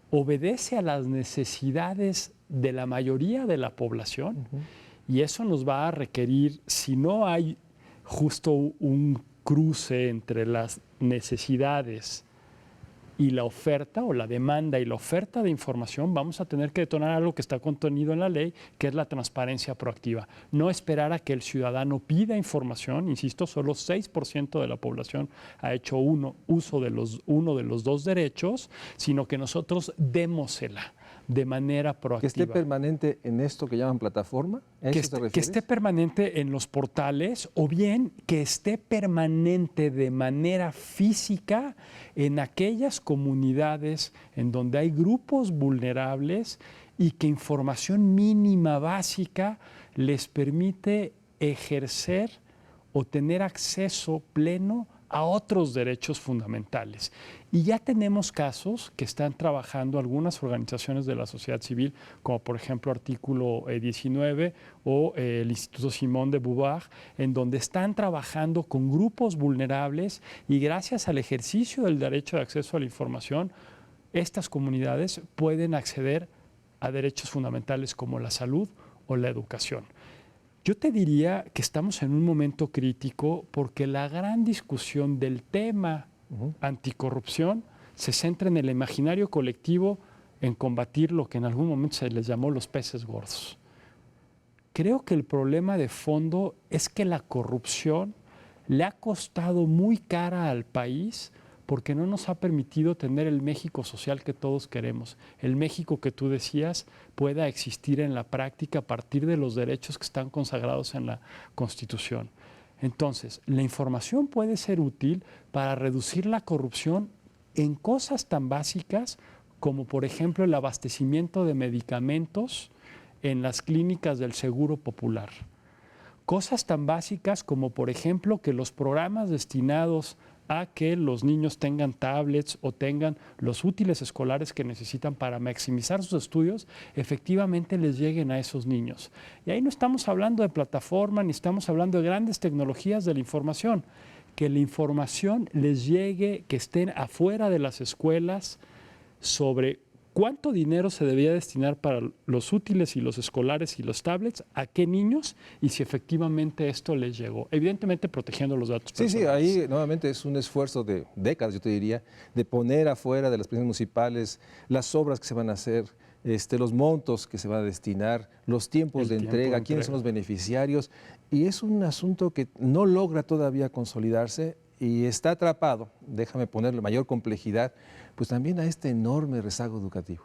obedece a las necesidades de la mayoría de la población, y eso nos va a requerir, si no hay justo un cruce entre las necesidades y la oferta, o la demanda y la oferta de información, vamos a tener que detonar algo que está contenido en la ley, que es la transparencia proactiva. No esperar a que el ciudadano pida información, insisto, solo 6% de la población ha hecho uso de uno de los dos derechos, sino que nosotros démosela de manera proactiva. ¿Que esté permanente en esto que llaman plataforma? ¿A eso te refieres? Que esté permanente en los portales, o bien que esté permanente de manera física en aquellas comunidades en donde hay grupos vulnerables y que información mínima básica les permite ejercer o tener acceso pleno a otros derechos fundamentales. Y ya tenemos casos que están trabajando algunas organizaciones de la sociedad civil, como por ejemplo Artículo 19 o el Instituto Simón de Beauvoir, en donde están trabajando con grupos vulnerables, y gracias al ejercicio del derecho de acceso a la información, estas comunidades pueden acceder a derechos fundamentales como la salud o la educación. Yo te diría que estamos en un momento crítico porque la gran discusión del tema anticorrupción se centra en el imaginario colectivo en combatir lo que en algún momento se les llamó los peces gordos. Creo que el problema de fondo es que la corrupción le ha costado muy cara al país porque no nos ha permitido tener el México social que todos queremos. El México que tú decías pueda existir en la práctica a partir de los derechos que están consagrados en la Constitución. Entonces, la información puede ser útil para reducir la corrupción en cosas tan básicas como, por ejemplo, el abastecimiento de medicamentos en las clínicas del Seguro Popular. Cosas tan básicas como, por ejemplo, que los programas destinados a que los niños tengan tablets o tengan los útiles escolares que necesitan para maximizar sus estudios, efectivamente les lleguen a esos niños. Y ahí no estamos hablando de plataforma, ni estamos hablando de grandes tecnologías de la información. Que la información les llegue, que estén afuera de las escuelas sobre cuánto dinero se debía destinar para los útiles y los escolares y los tablets, a qué niños y si efectivamente esto les llegó. Evidentemente protegiendo los datos personales. Sí, ahí nuevamente es un esfuerzo de décadas, yo te diría, de poner afuera de las presidencias municipales las obras que se van a hacer, los montos que se van a destinar, los tiempos de entrega, quiénes son los beneficiarios. Y es un asunto que no logra todavía consolidarse y está atrapado, déjame ponerle mayor complejidad, pues también a este enorme rezago educativo.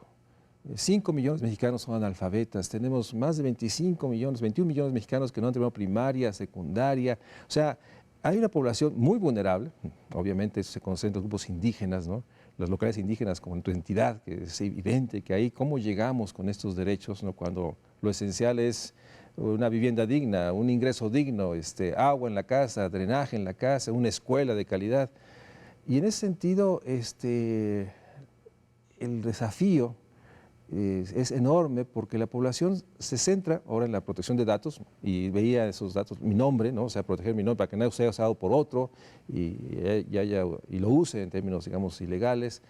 5 millones de mexicanos son analfabetas, tenemos más de 21 millones de mexicanos que no han terminado primaria, secundaria, o sea, hay una población muy vulnerable, obviamente eso se concentra en los grupos indígenas, ¿no? Las localidades indígenas como en tu entidad, que es evidente que ahí cómo llegamos con estos derechos, ¿no? Cuando lo esencial es una vivienda digna, un ingreso digno, agua en la casa, drenaje en la casa, una escuela de calidad. Y en ese sentido, el desafío es enorme porque la población se centra ahora en la protección de datos y veía esos datos, mi nombre, ¿no? O sea, proteger mi nombre para que no sea usado por otro y lo use en términos, digamos, ilegales.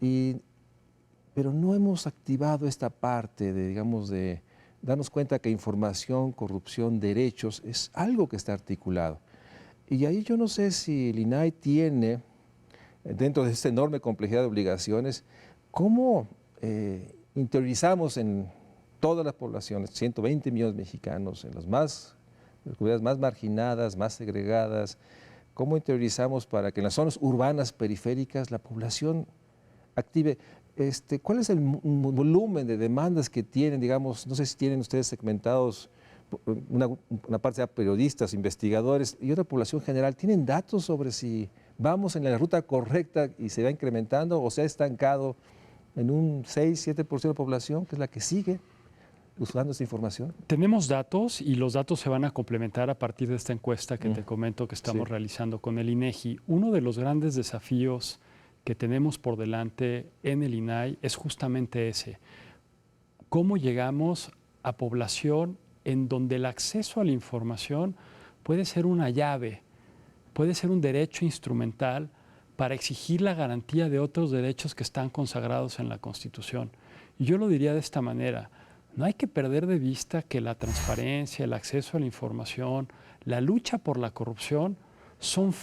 Pero no hemos activado esta parte de, digamos, de darnos cuenta que información, corrupción, derechos es algo que está articulado. Y ahí yo no sé si el INAI tiene, dentro de esta enorme complejidad de obligaciones, cómo interiorizamos en todas las poblaciones, 120 millones de mexicanos, en las comunidades más marginadas, más segregadas, cómo interiorizamos para que en las zonas urbanas periféricas la población active. ¿Cuál es el volumen de demandas que tienen, digamos, no sé si tienen ustedes segmentados una parte de periodistas, investigadores y otra población general? ¿Tienen datos sobre si vamos en la ruta correcta y se va incrementando o se ha estancado en un 6-7% de la población, que es la que sigue usando esta información? Tenemos datos y los datos se van a complementar a partir de esta encuesta que te comento que estamos realizando con el INEGI. Uno de los grandes desafíos que tenemos por delante en el INAI es justamente ese. ¿Cómo llegamos a población en donde el acceso a la información puede ser una llave, puede ser un derecho instrumental para exigir la garantía de otros derechos que están consagrados en la Constitución? Y yo lo diría de esta manera: no hay que perder de vista que la transparencia, el acceso a la información, la lucha por la corrupción son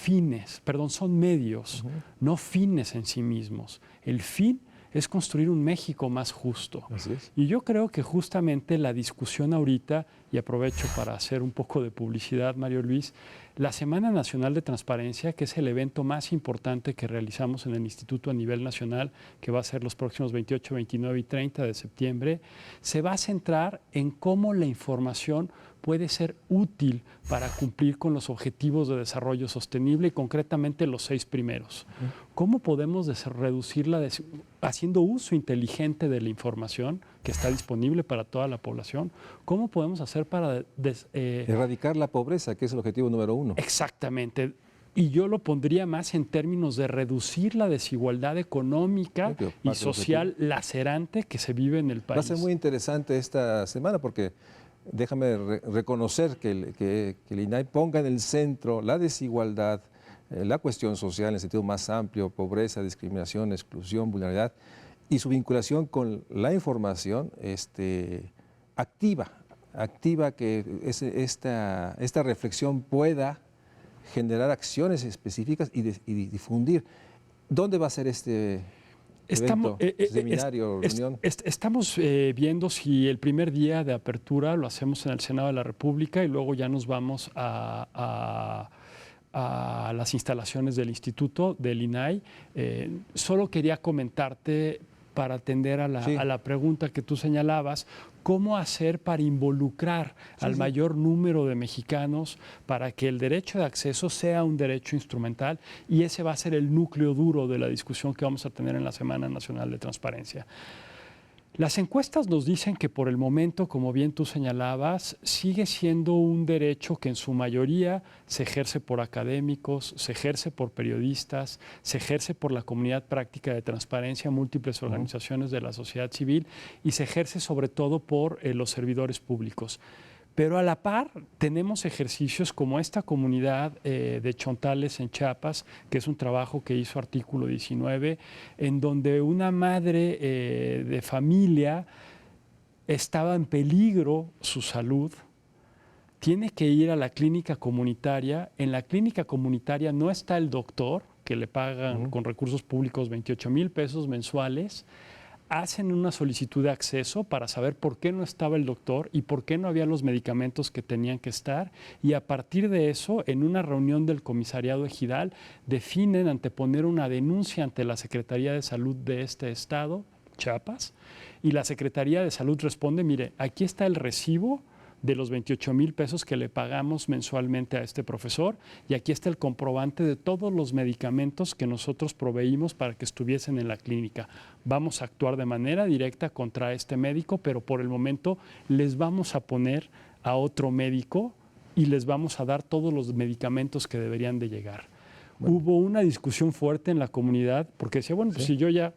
medios, no fines en sí mismos. El fin es construir un México más justo. Así es. Y yo creo que justamente la discusión ahorita, y aprovecho para hacer un poco de publicidad, Mario Luis, la Semana Nacional de Transparencia, que es el evento más importante que realizamos en el Instituto a nivel nacional, que va a ser los próximos 28, 29 y 30 de septiembre, se va a centrar en cómo la información puede ser útil para cumplir con los objetivos de desarrollo sostenible y concretamente los 6 primeros. ¿Cómo podemos reducirla haciendo uso inteligente de la información que está disponible para toda la población? ¿Cómo podemos hacer para erradicar la pobreza, que es el objetivo número 1? Exactamente. Y yo lo pondría más en términos de reducir la desigualdad económica y social lacerante que se vive en el país. Va a ser muy interesante esta semana porque déjame reconocer que el INAI ponga en el centro la desigualdad, la cuestión social en el sentido más amplio, pobreza, discriminación, exclusión, vulnerabilidad, y su vinculación con la información activa que esta reflexión pueda generar acciones específicas y difundir. ¿Dónde va a ser este evento, seminario, reunión? Estamos viendo si el primer día de apertura lo hacemos en el Senado de la República y luego ya nos vamos a las instalaciones del Instituto, del INAI. Solo quería comentarte, para atender a la pregunta que tú señalabas, cómo hacer para involucrar al mayor número de mexicanos para que el derecho de acceso sea un derecho instrumental, y ese va a ser el núcleo duro de la discusión que vamos a tener en la Semana Nacional de Transparencia. Las encuestas nos dicen que por el momento, como bien tú señalabas, sigue siendo un derecho que en su mayoría se ejerce por académicos, se ejerce por periodistas, se ejerce por la comunidad práctica de transparencia, múltiples organizaciones de la sociedad civil, y se ejerce sobre todo por los servidores públicos. Pero a la par tenemos ejercicios como esta comunidad de Chontales en Chiapas, que es un trabajo que hizo Artículo 19, en donde una madre de familia estaba en peligro su salud, tiene que ir a la clínica comunitaria. En la clínica comunitaria no está el doctor, que le pagan con recursos públicos 28,000 pesos mensuales. Hacen una solicitud de acceso para saber por qué no estaba el doctor y por qué no había los medicamentos que tenían que estar, y a partir de eso, en una reunión del comisariado ejidal, definen anteponer una denuncia ante la Secretaría de Salud de este estado, Chiapas, y la Secretaría de Salud responde: mire, aquí está el recibo de los 28,000 pesos que le pagamos mensualmente a este profesor, y aquí está el comprobante de todos los medicamentos que nosotros proveímos para que estuviesen en la clínica. Vamos a actuar de manera directa contra este médico, pero por el momento les vamos a poner a otro médico y les vamos a dar todos los medicamentos que deberían de llegar. Bueno. Hubo una discusión fuerte en la comunidad porque decía, bueno, pues si yo ya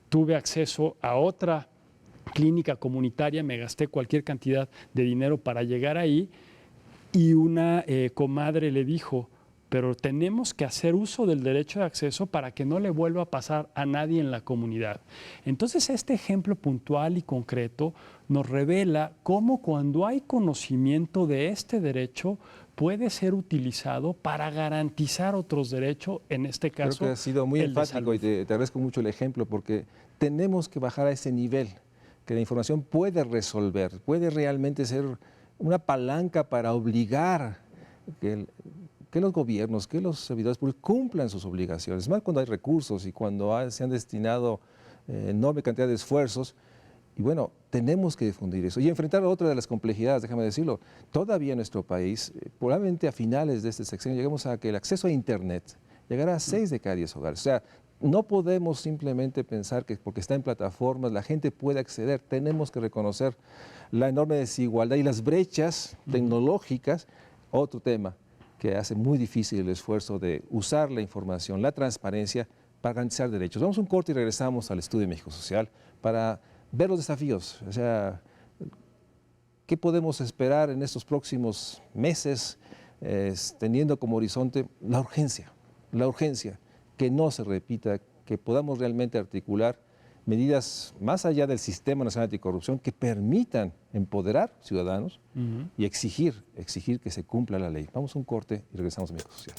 tuve acceso a otra clínica comunitaria, me gasté cualquier cantidad de dinero para llegar ahí, y una comadre le dijo: pero tenemos que hacer uso del derecho de acceso para que no le vuelva a pasar a nadie en la comunidad. Entonces, este ejemplo puntual y concreto nos revela cómo, cuando hay conocimiento de este derecho, puede ser utilizado para garantizar otros derechos, en este caso. Creo que has sido muy enfático y te agradezco mucho el ejemplo, porque tenemos que bajar a ese nivel, que la información puede resolver, puede realmente ser una palanca para obligar que los gobiernos, que los servidores públicos cumplan sus obligaciones, más cuando hay recursos y cuando se han destinado enorme cantidad de esfuerzos. Y bueno, tenemos que difundir eso y enfrentar otra de las complejidades, déjame decirlo. Todavía en nuestro país, probablemente a finales de este sexenio, llegamos a que el acceso a Internet llegará a 6 de cada 10 hogares. O sea, no podemos simplemente pensar que porque está en plataformas la gente puede acceder. Tenemos que reconocer la enorme desigualdad y las brechas tecnológicas. Otro tema que hace muy difícil el esfuerzo de usar la información, la transparencia, para garantizar derechos. Vamos a un corte y regresamos al Estudio México Social para ver los desafíos. O sea, ¿qué podemos esperar en estos próximos meses, teniendo como horizonte la urgencia, que no se repita, que podamos realmente articular medidas más allá del Sistema Nacional Anticorrupción que permitan empoderar ciudadanos y exigir que se cumpla la ley? Vamos a un corte y regresamos a México Social.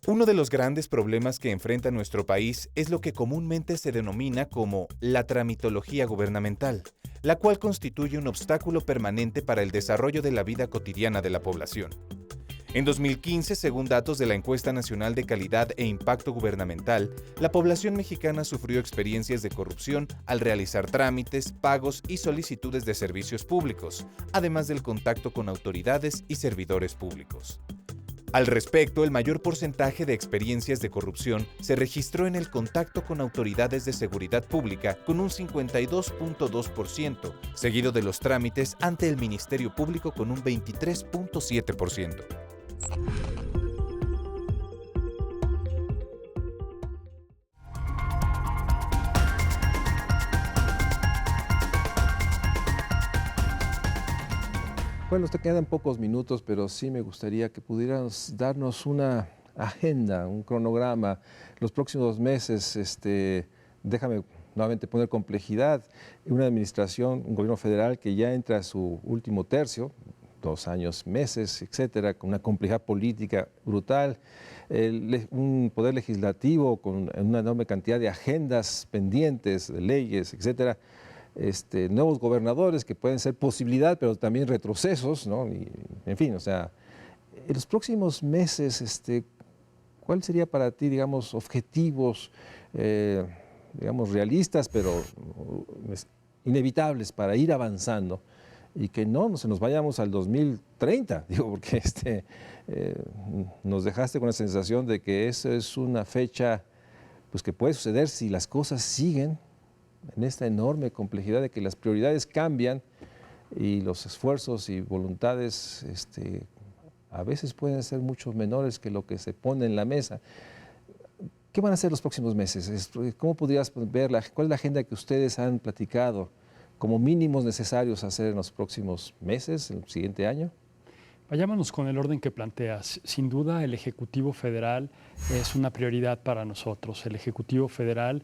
Uno de los grandes problemas que enfrenta nuestro país es lo que comúnmente se denomina como la tramitología gubernamental, la cual constituye un obstáculo permanente para el desarrollo de la vida cotidiana de la población. En 2015, según datos de la Encuesta Nacional de Calidad e Impacto Gubernamental, la población mexicana sufrió experiencias de corrupción al realizar trámites, pagos y solicitudes de servicios públicos, además del contacto con autoridades y servidores públicos. Al respecto, el mayor porcentaje de experiencias de corrupción se registró en el contacto con autoridades de seguridad pública, con un 52.2%, seguido de los trámites ante el Ministerio Público con un 23.7%. Bueno, te quedan pocos minutos, pero sí me gustaría que pudieras darnos una agenda, un cronograma, los próximos meses. Déjame nuevamente poner complejidad. Una administración, un gobierno federal que ya entra a su último tercio, 2 años, meses, etcétera, con una complejidad política brutal, un poder legislativo con una enorme cantidad de agendas pendientes, de leyes, etcétera, nuevos gobernadores que pueden ser posibilidad, pero también retrocesos, ¿no? Y, en fin, o sea, en los próximos meses, ¿cuál sería para ti, digamos, objetivos, digamos, realistas, pero inevitables para ir avanzando y que no se nos vayamos al 2030, digo, porque nos dejaste con la sensación de que esa es una fecha pues, que puede suceder si las cosas siguen en esta enorme complejidad de que las prioridades cambian y los esfuerzos y voluntades a veces pueden ser mucho menores que lo que se pone en la mesa. ¿Qué van a ser los próximos meses? ¿Cómo podrías ver, cuál es la agenda que ustedes han platicado como mínimos necesarios hacer en los próximos meses, el siguiente año? Vayámonos con el orden que planteas. Sin duda, el Ejecutivo Federal es una prioridad para nosotros. El Ejecutivo Federal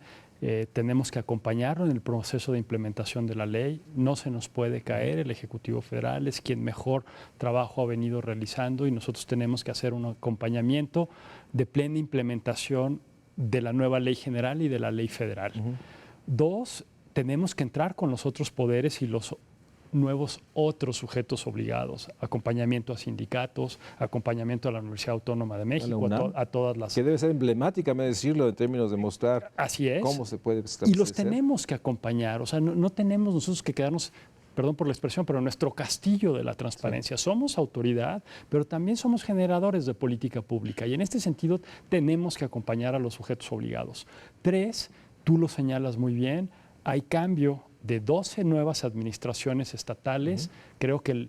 tenemos que acompañarlo en el proceso de implementación de la ley. No se nos puede caer. El Ejecutivo Federal es quien mejor trabajo ha venido realizando y nosotros tenemos que hacer un acompañamiento de plena implementación de la nueva ley general y de la ley federal. Dos, tenemos que entrar con los otros poderes y los nuevos otros sujetos obligados, acompañamiento a sindicatos, acompañamiento a la Universidad Autónoma de México, a todas las... Que debe ser emblemática, me decirlo, en términos de mostrar cómo se puede establecer. Y los tenemos que acompañar, o sea, no tenemos nosotros que quedarnos, perdón por la expresión, pero nuestro castillo de la transparencia. Sí. Somos autoridad, pero también somos generadores de política pública y en este sentido tenemos que acompañar a los sujetos obligados. 3, tú lo señalas muy bien, hay cambio de 12 nuevas administraciones estatales. Creo que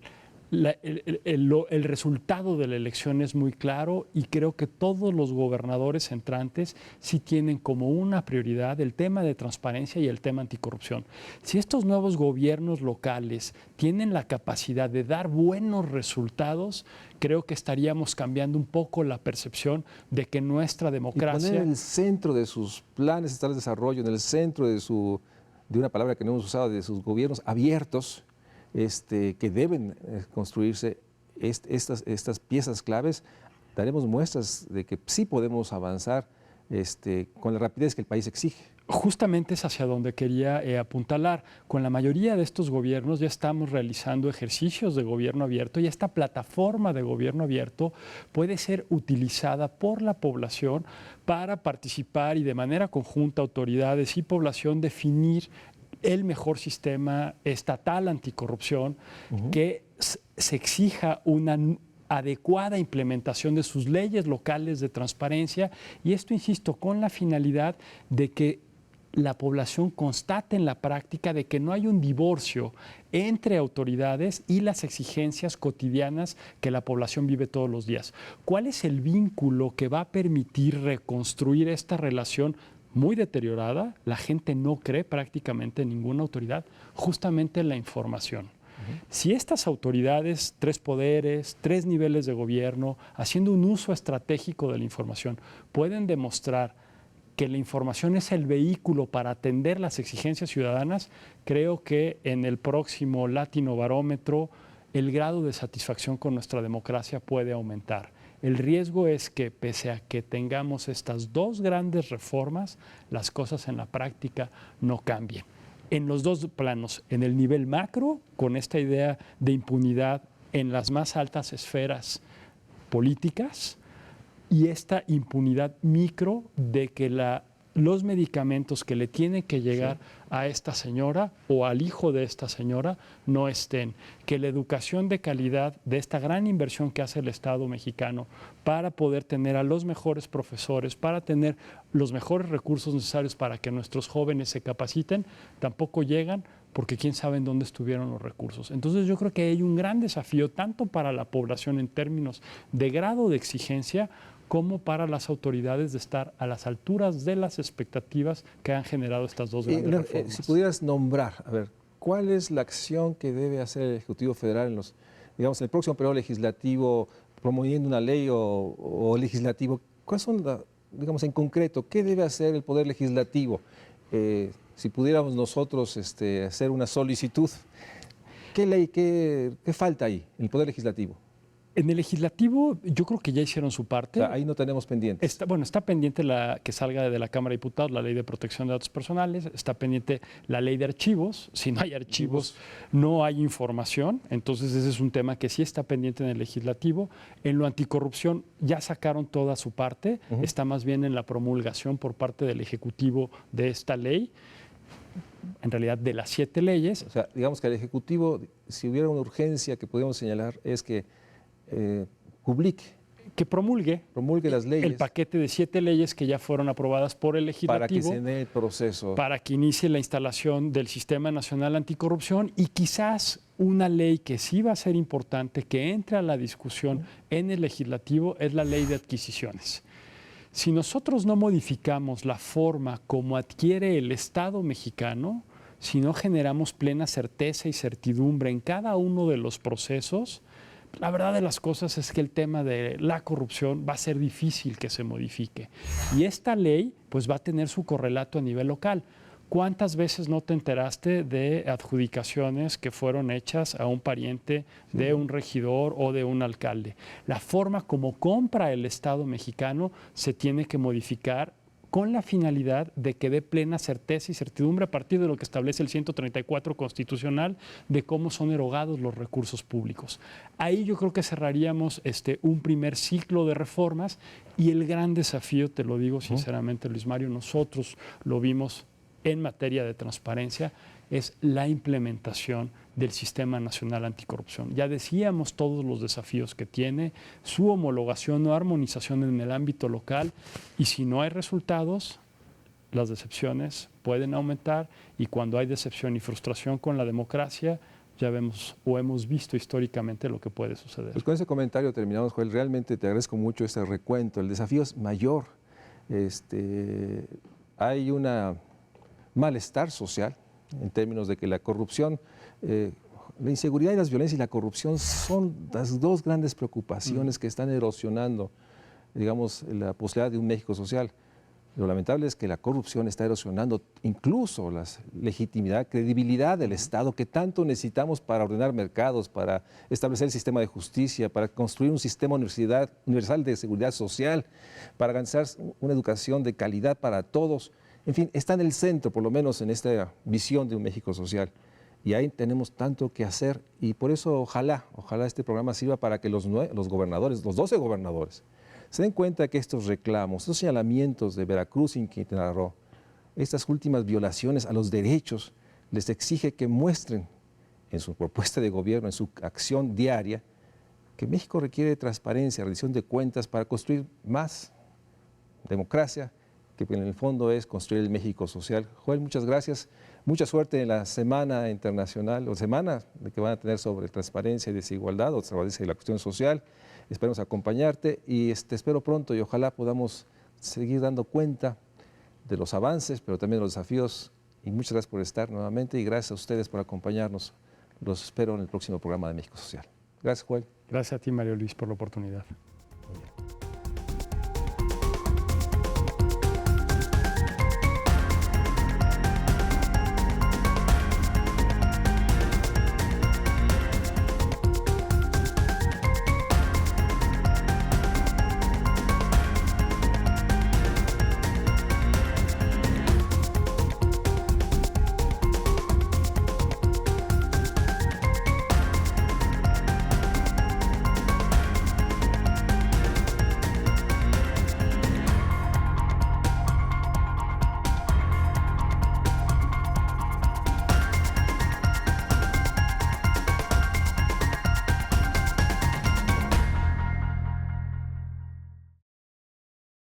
el resultado de la elección es muy claro y creo que todos los gobernadores entrantes sí tienen como una prioridad el tema de transparencia y el tema anticorrupción. Si estos nuevos gobiernos locales tienen la capacidad de dar buenos resultados, creo que estaríamos cambiando un poco la percepción de que nuestra democracia... Y poner en el centro de sus planes estatales de desarrollo, en el centro de una palabra que no hemos usado, de sus gobiernos abiertos, que deben construirse estas piezas claves, daremos muestras de que sí podemos avanzar con la rapidez que el país exige. Justamente es hacia donde quería apuntalar. Con la mayoría de estos gobiernos ya estamos realizando ejercicios de gobierno abierto y esta plataforma de gobierno abierto puede ser utilizada por la población para participar y de manera conjunta autoridades y población definir el mejor sistema estatal anticorrupción que se exija una adecuada implementación de sus leyes locales de transparencia y esto, insisto, con la finalidad de que la población constate en la práctica de que no hay un divorcio entre autoridades y las exigencias cotidianas que la población vive todos los días. ¿Cuál es el vínculo que va a permitir reconstruir esta relación muy deteriorada? La gente no cree prácticamente en ninguna autoridad, justamente en la información. Si estas autoridades, 3 poderes, 3 niveles de gobierno, haciendo un uso estratégico de la información, pueden demostrar que la información es el vehículo para atender las exigencias ciudadanas, creo que en el próximo Latino Barómetro el grado de satisfacción con nuestra democracia puede aumentar. El riesgo es que, pese a que tengamos estas 2 grandes reformas, las cosas en la práctica no cambien. En los 2 planos, en el nivel macro, con esta idea de impunidad en las más altas esferas políticas, y esta impunidad micro de que los medicamentos que le tienen que llegar a esta señora o al hijo de esta señora no estén. Que la educación de calidad de esta gran inversión que hace el Estado mexicano para poder tener a los mejores profesores, para tener los mejores recursos necesarios para que nuestros jóvenes se capaciten, tampoco llegan porque quién sabe en dónde estuvieron los recursos. Entonces yo creo que hay un gran desafío tanto para la población en términos de grado de exigencia como para las autoridades de estar a las alturas de las expectativas que han generado estas 2 grandes reformas. Si pudieras nombrar, a ver, ¿cuál es la acción que debe hacer el Ejecutivo Federal en en el próximo periodo legislativo, promoviendo una ley o legislativo? ¿Cuáles son, digamos, en concreto, qué debe hacer el Poder Legislativo? Si pudiéramos nosotros hacer una solicitud. ¿Qué ley, qué falta ahí en el Poder Legislativo? En el legislativo yo creo que ya hicieron su parte. O sea, ahí no tenemos pendientes. Está pendiente que salga de la Cámara de Diputados la ley de protección de datos personales, está pendiente la ley de archivos. Si no hay archivos, no hay información. Entonces ese es un tema que sí está pendiente en el legislativo. En lo anticorrupción ya sacaron toda su parte. Está más bien en la promulgación por parte del Ejecutivo de esta ley. En realidad, de las 7 leyes. O sea, digamos que el Ejecutivo, si hubiera una urgencia que podemos señalar, es que que promulgue las leyes. El paquete de 7 leyes que ya fueron aprobadas por el legislativo. Para que se dé el proceso. Para que inicie la instalación del Sistema Nacional Anticorrupción y quizás una ley que sí va a ser importante, que entre a la discusión en el legislativo, es la ley de adquisiciones. Si nosotros no modificamos la forma como adquiere el Estado mexicano, si no generamos plena certeza y certidumbre en cada uno de los procesos, la verdad de las cosas es que el tema de la corrupción va a ser difícil que se modifique. Y esta ley pues va a tener su correlato a nivel local. ¿Cuántas veces no te enteraste de adjudicaciones que fueron hechas a un pariente de un regidor o de un alcalde? La forma como compra el Estado mexicano se tiene que modificar con la finalidad de que dé plena certeza y certidumbre a partir de lo que establece el 134 constitucional de cómo son erogados los recursos públicos. Ahí yo creo que cerraríamos un primer ciclo de reformas y el gran desafío, te lo digo sinceramente, Luis Mario, nosotros lo vimos en materia de transparencia, es la implementación del Sistema Nacional Anticorrupción. Ya decíamos todos los desafíos que tiene, su homologación o armonización en el ámbito local, y si no hay resultados, las decepciones pueden aumentar, y cuando hay decepción y frustración con la democracia, ya vemos o hemos visto históricamente lo que puede suceder. Pues con ese comentario terminamos, Joel. Realmente te agradezco mucho este recuento. El desafío es mayor. Hay un malestar social en términos de que la corrupción, la inseguridad y la violencia y la corrupción son las dos grandes preocupaciones que están erosionando, digamos, la posibilidad de un México social. Lo lamentable es que la corrupción está erosionando incluso la legitimidad, credibilidad del Estado que tanto necesitamos para ordenar mercados, para establecer el sistema de justicia, para construir un sistema universal de seguridad social, para garantizar una educación de calidad para todos. En fin, está en el centro, por lo menos en esta visión de un México social. Y ahí tenemos tanto que hacer y por eso ojalá este programa sirva para que los gobernadores, los 12 gobernadores, se den cuenta que estos reclamos, estos señalamientos de Veracruz y Quintana Roo, estas últimas violaciones a los derechos, les exige que muestren en su propuesta de gobierno, en su acción diaria, que México requiere transparencia, rendición de cuentas para construir más democracia, que en el fondo es construir el México social. Joel, muchas gracias. Mucha suerte en la Semana Internacional, o semana que van a tener sobre transparencia y desigualdad, o transparencia y la cuestión social. Esperemos acompañarte y te espero pronto y ojalá podamos seguir dando cuenta de los avances, pero también de los desafíos. Y muchas gracias por estar nuevamente y gracias a ustedes por acompañarnos. Los espero en el próximo programa de México Social. Gracias, Joel. Gracias a ti, Mario Luis, por la oportunidad.